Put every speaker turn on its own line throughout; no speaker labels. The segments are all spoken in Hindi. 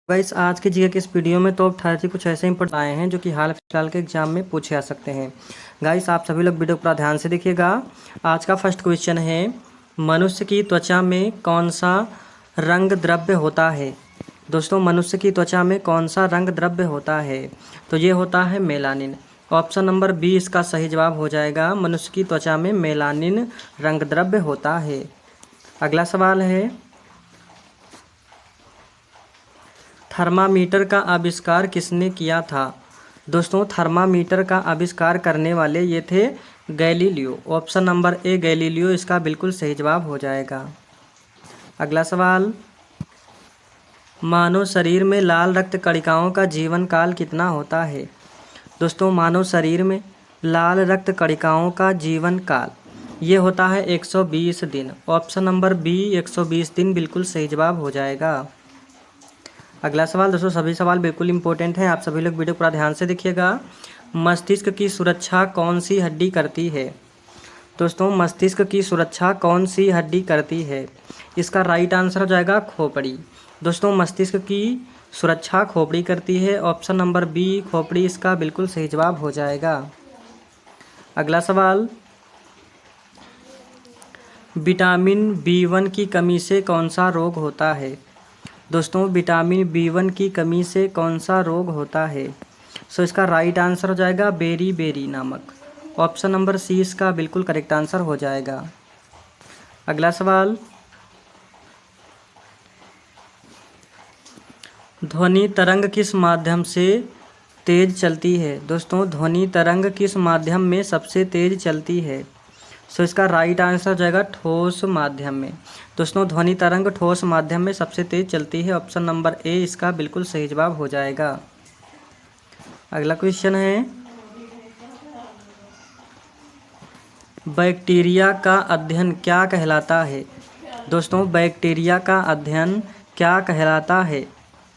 गाइस आज के जीके के इस वीडियो में टॉप 30 कुछ ऐसे इंपॉर्टेंट आए हैं जो कि हाल फिलहाल के एग्जाम में पूछे आ सकते हैं। गाइस आप सभी लोग वीडियो को पूरा ध्यान से देखिएगा। आज का फर्स्ट क्वेश्चन है, मनुष्य की त्वचा में कौन सा रंग द्रव्य होता है। दोस्तों मनुष्य की त्वचा में कौन सा रंग द्रव्य होता है, तो ये होता है मेलानिन। ऑप्शन नंबर बी इसका सही जवाब हो जाएगा। मनुष्य की त्वचा में मेलानिन रंग द्रव्य होता है। अगला सवाल है, थर्मामीटर का आविष्कार किसने किया था। दोस्तों थर्मामीटर का आविष्कार करने वाले ये थे Galileo. Option number A Galileo इसका बिल्कुल सही जवाब हो जाएगा। अगला सवाल, मानव शरीर में लाल रक्त कणिकाओं का जीवन काल कितना होता है। दोस्तों मानव शरीर में लाल रक्त कणिकाओं का जीवन काल ये होता है 120 दिन। ऑप्शन नंबर बी 120 दिन बिल्कुल सही जवाब हो जाएगा। अगला सवाल, दोस्तों सभी सवाल बिल्कुल इंपॉर्टेंट हैं, आप सभी लोग वीडियो पूरा ध्यान से देखिएगा। मस्तिष्क की सुरक्षा कौन सी हड्डी करती है। दोस्तों मस्तिष्क की सुरक्षा कौन सी हड्डी करती है, इसका राइट आंसर हो जाएगा खोपड़ी। दोस्तों मस्तिष्क की सुरक्षा खोपड़ी करती है। ऑप्शन नंबर बी खोपड़ी इसका बिल्कुल सही जवाब हो जाएगा। अगला सवाल, विटामिन बी1 की कमी से कौन सा रोग होता है। दोस्तों विटामिन बी1 की कमी से कौन सा रोग होता है, सो इसका राइट आंसर हो जाएगा बेरी नामक। ऑप्शन नंबर सी इसका बिल्कुल करेक्ट आंसर हो जाएगा। अगला सवाल, ध्वनि तरंग किस माध्यम से तेज चलती है। दोस्तों ध्वनि तरंग किस माध्यम में सबसे तेज चलती है, सो इसका राइट आंसर हो जाएगा ठोस माध्यम में। दोस्तों ध्वनि तरंग ठोस माध्यम में सबसे तेज चलती है। ऑप्शन नंबर ए इसका बिल्कुल सही जवाब हो जाएगा। अगला क्वेश्चन है, बैक्टीरिया का अध्ययन क्या कहलाता है। दोस्तों बैक्टीरिया का अध्ययन क्या कहलाता है,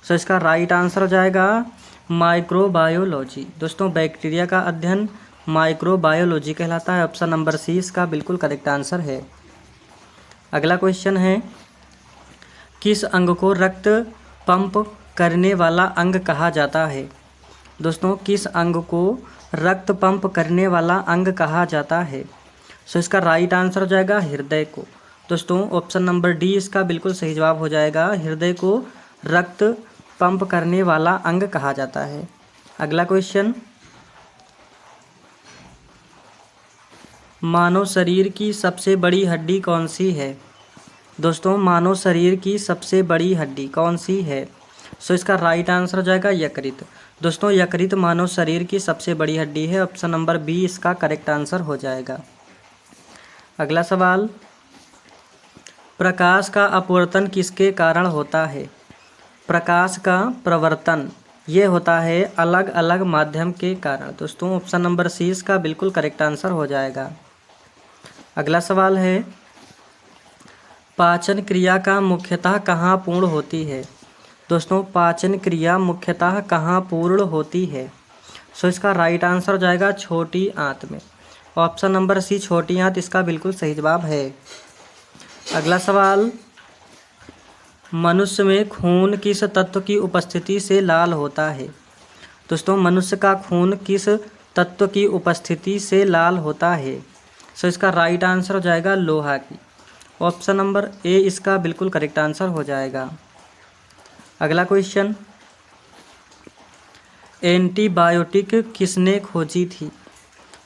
सो इसका राइट आंसर हो जाएगा माइक्रोबायोलॉजी। दोस्तों बैक्टीरिया का अध्ययन माइक्रोबायोलॉजी कहलाता है। ऑप्शन नंबर सी इसका बिल्कुल करेक्ट आंसर है। अगला क्वेश्चन है, किस अंग को रक्त पंप करने वाला अंग कहा जाता है। दोस्तों किस अंग को रक्त पंप करने वाला अंग कहा जाता है, सो इसका राइट आंसर हो जाएगा हृदय को। दोस्तों ऑप्शन नंबर डी इसका बिल्कुल सही जवाब हो जाएगा। हृदय को रक्त पंप करने वाला अंग कहा जाता है। अगला क्वेश्चन, मानव शरीर की सबसे बड़ी हड्डी कौन सी है। दोस्तों मानव शरीर की सबसे बड़ी हड्डी कौन सी है, सो इसका राइट आंसर हो जाएगा यकृत। दोस्तों यकृत मानव शरीर की सबसे बड़ी हड्डी है। ऑप्शन नंबर बी इसका करेक्ट आंसर हो जाएगा। अगला सवाल, प्रकाश का अपवर्तन किसके कारण होता है। प्रकाश का प्रवर्तन ये होता है अलग अलग माध्यम के कारण। दोस्तों ऑप्शन नंबर सी इसका बिल्कुल करेक्ट आंसर हो जाएगा। अगला सवाल है, पाचन क्रिया का मुख्यतः कहाँ पूर्ण होती है। दोस्तों पाचन क्रिया मुख्यतः कहाँ पूर्ण होती है, सो इसका राइट आंसर हो जाएगा छोटी आंत में। ऑप्शन नंबर सी छोटी आंत इसका बिल्कुल सही जवाब है। अगला सवाल, मनुष्य में खून किस तत्व की उपस्थिति से लाल होता है। दोस्तों मनुष्य का खून किस तत्व की उपस्थिति से लाल होता है, सो इसका राइट आंसर हो जाएगा लोहा की। ऑप्शन नंबर ए इसका बिल्कुल करेक्ट आंसर हो जाएगा। अगला क्वेश्चन, एंटीबायोटिक किसने खोजी थी।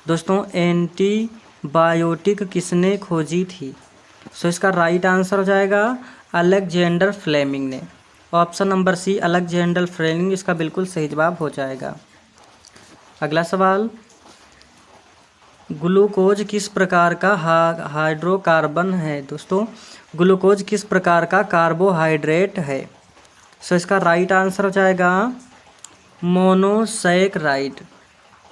दोस्तों एंटीबायोटिक किसने खोजी थी, सो इसका राइट आंसर हो जाएगा अलेक्जेंडर फ्लेमिंग ने। Option number C Alexander Fleming इसका बिल्कुल सही जवाब हो जाएगा। अगला सवाल, ग्लूकोज किस प्रकार का हाइड्रोकार्बन है। दोस्तों ग्लूकोज किस प्रकार का कार्बोहाइड्रेट है, सो इसका राइट आंसर हो जाएगा monosaccharide.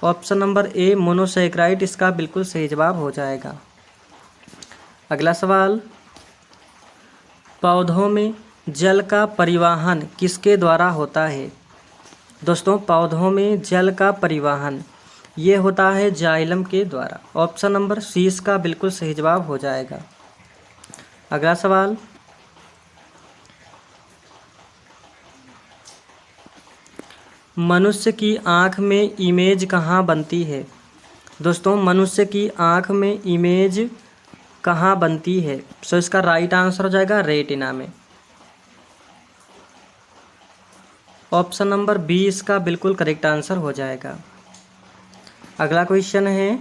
Option number A monosaccharide इसका बिल्कुल सही जवाब हो जाएगा। अगला सवाल, पौधों में जल का परिवहन किसके द्वारा होता है। दोस्तों पौधों में जल का परिवहन ये होता है जाइलम के द्वारा। ऑप्शन नंबर सी इसका बिल्कुल सही जवाब हो जाएगा। अगला सवाल, मनुष्य की आँख में इमेज कहाँ बनती है? दोस्तों मनुष्य की आँख में इमेज कहाँ बनती है? सो इसका राइट आंसर हो जाएगा रेटिना में। ऑप्शन नंबर बी इसका बिल्कुल करेक्ट आंसर हो जाएगा। अगला क्वेश्चन है,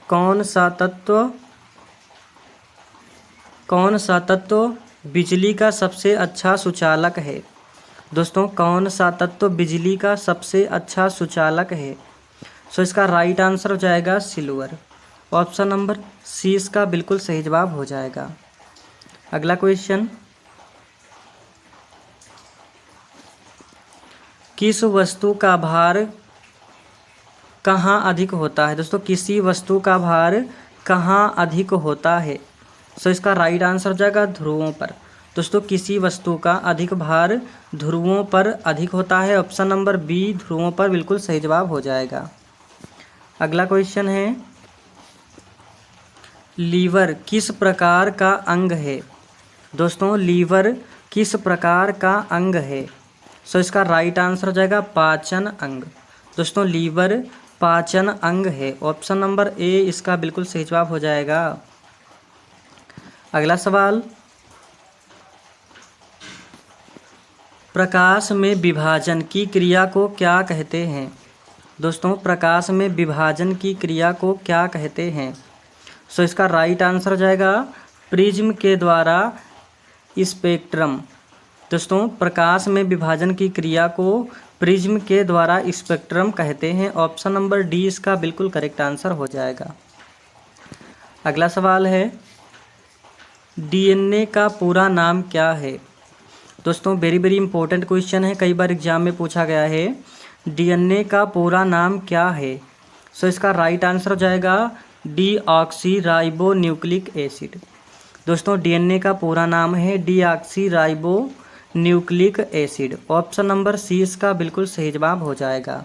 कौन सा तत्व बिजली का सबसे अच्छा सुचालक है? दोस्तों कौन सा तत्व बिजली का सबसे अच्छा सुचालक है? सो इसका राइट आंसर हो जाएगा सिल्वर। ऑप्शन नंबर सी इसका बिल्कुल सही जवाब हो जाएगा। अगला क्वेश्चन, किस वस्तु का भार कहाँ अधिक होता है? दोस्तों किसी वस्तु का भार कहाँ अधिक होता है? सो इसका राइट आंसर हो जाएगा ध्रुवों पर। दोस्तों किसी वस्तु का अधिक भार ध्रुवों पर अधिक होता है। ऑप्शन नंबर बी ध्रुवों पर बिल्कुल सही जवाब हो जाएगा। अगला क्वेश्चन है, लीवर किस प्रकार का अंग है? दोस्तों लीवर किस प्रकार का अंग है? सो इसका राइट आंसर हो जाएगा पाचन अंग। दोस्तों लीवर पाचन अंग है। ऑप्शन नंबर ए इसका बिल्कुल सही जवाब हो जाएगा। अगला सवाल, प्रकाश में विभाजन की क्रिया को क्या कहते हैं? दोस्तों प्रकाश में विभाजन की क्रिया को क्या कहते हैं? सो इसका राइट आंसर हो जाएगा प्रिज्म के द्वारा स्पेक्ट्रम। दोस्तों प्रकाश में विभाजन की क्रिया को प्रिज्म के द्वारा स्पेक्ट्रम कहते हैं। ऑप्शन नंबर डी इसका बिल्कुल करेक्ट आंसर हो जाएगा। अगला सवाल है, डीएनए का पूरा नाम क्या है? दोस्तों वेरी वेरी इंपॉर्टेंट क्वेश्चन है, कई बार एग्जाम में पूछा गया है। डीएनए का पूरा नाम क्या है? सो इसका राइट आंसर हो जाएगा डीऑक्सी राइबो न्यूक्लिक एसिड। दोस्तों डीएनए का पूरा नाम है deoxyribonucleic acid. Option number C इसका बिल्कुल सही जवाब हो जाएगा।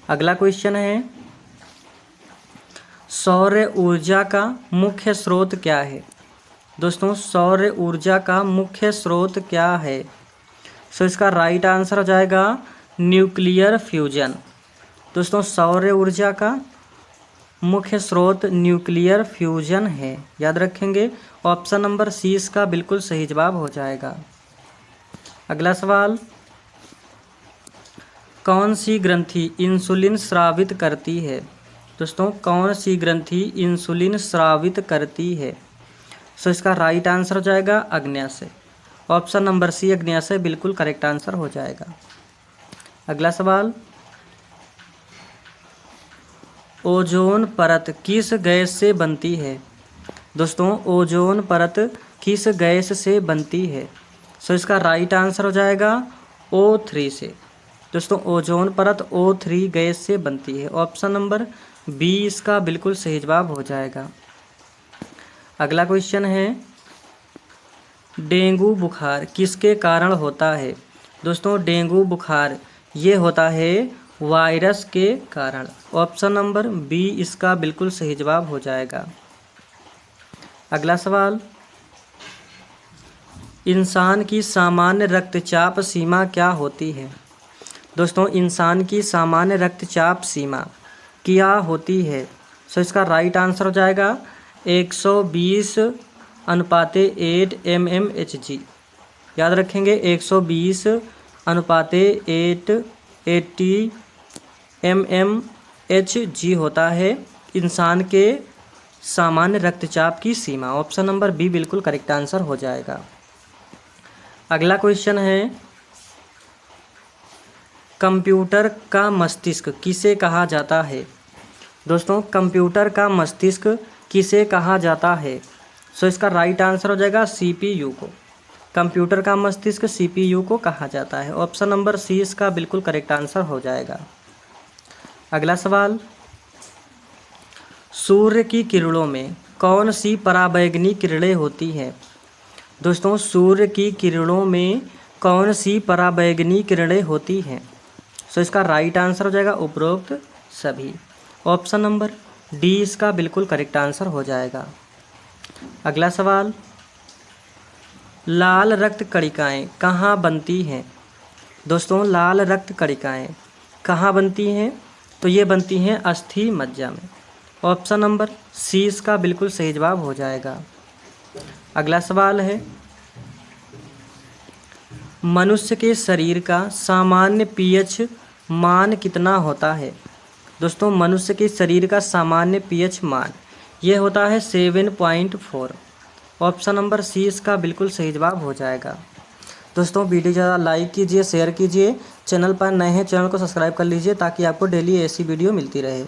अगला क्वेश्चन है, सौर ऊर्जा का मुख्य स्रोत क्या है? दोस्तों सौर ऊर्जा का मुख्य स्रोत क्या है? सो इसका राइट आंसर हो जाएगा न्यूक्लियर फ्यूजन। दोस्तों सौर ऊर्जा का मुख्य स्रोत न्यूक्लियर फ्यूजन है, याद रखेंगे। ऑप्शन नंबर सी इसका बिल्कुल सही जवाब हो जाएगा। अगला सवाल, कौन सी ग्रंथि इंसुलिन स्रावित करती है? दोस्तों कौन सी ग्रंथि इंसुलिन स्रावित करती है? सो इसका राइट आंसर हो जाएगा अग्न्याशय। ऑप्शन नंबर सी अग्न्याशय बिल्कुल करेक्ट आंसर हो जाएगा। अगला सवाल, ओजोन परत किस गैस से बनती है? दोस्तों ओजोन परत किस गैस से बनती है? सो इसका राइट आंसर हो जाएगा O3 से। दोस्तों ओजोन परत O3 गैस से बनती है। ऑप्शन नंबर बी इसका बिल्कुल सही जवाब हो जाएगा। अगला क्वेश्चन है, डेंगू बुखार किसके कारण होता है? दोस्तों डेंगू बुखार ये होता है वायरस के कारण। ऑप्शन नंबर बी इसका बिल्कुल सही जवाब हो जाएगा। अगला सवाल, इंसान की सामान्य रक्तचाप सीमा क्या होती है? दोस्तों इंसान की सामान्य रक्तचाप सीमा क्या होती है? सो इसका राइट आंसर हो जाएगा 120/8 mmHg। याद रखेंगे 120/8 80 mmHg होता है इंसान के सामान्य रक्तचाप की सीमा। ऑप्शन नंबर बी बिल्कुल करेक्ट आंसर हो जाएगा। अगला क्वेश्चन है, कंप्यूटर का मस्तिष्क किसे कहा जाता है? दोस्तों कंप्यूटर का मस्तिष्क किसे कहा जाता है? सो इसका राइट आंसर हो जाएगा CPU को। कंप्यूटर का मस्तिष्क CPU को कहा जाता है। ऑप्शन नंबर सी इसका बिल्कुल करेक्ट आंसर हो जाएगा। अगला सवाल, सूर्य की किरणों में कौन सी पराबैंगनी किरणें होती हैं? दोस्तों सूर्य की किरणों में कौन सी पराबैंगनी किरणें होती हैं? सो इसका राइट आंसर हो जाएगा उपरोक्त सभी। ऑप्शन नंबर डी इसका बिल्कुल करेक्ट आंसर हो जाएगा। अगला सवाल, लाल रक्त कणिकाएँ कहाँ बनती हैं? दोस्तों लाल रक्त कणिकाएँ कहाँ बनती हैं? तो ये बनती हैं अस्थि मज्जा में। ऑप्शन नंबर सी इसका बिल्कुल सही जवाब हो जाएगा। अगला सवाल है, मनुष्य के शरीर का सामान्य पीएच मान कितना होता है? दोस्तों मनुष्य के शरीर का सामान्य पीएच मान ये होता है 7.4। ऑप्शन नंबर सी इसका बिल्कुल सही जवाब हो जाएगा। दोस्तों वीडियो ज़्यादा लाइक कीजिए, शेयर कीजिए, चैनल पर नए हैं चैनल को सब्सक्राइब कर लीजिए ताकि आपको डेली ऐसी वीडियो मिलती रहे।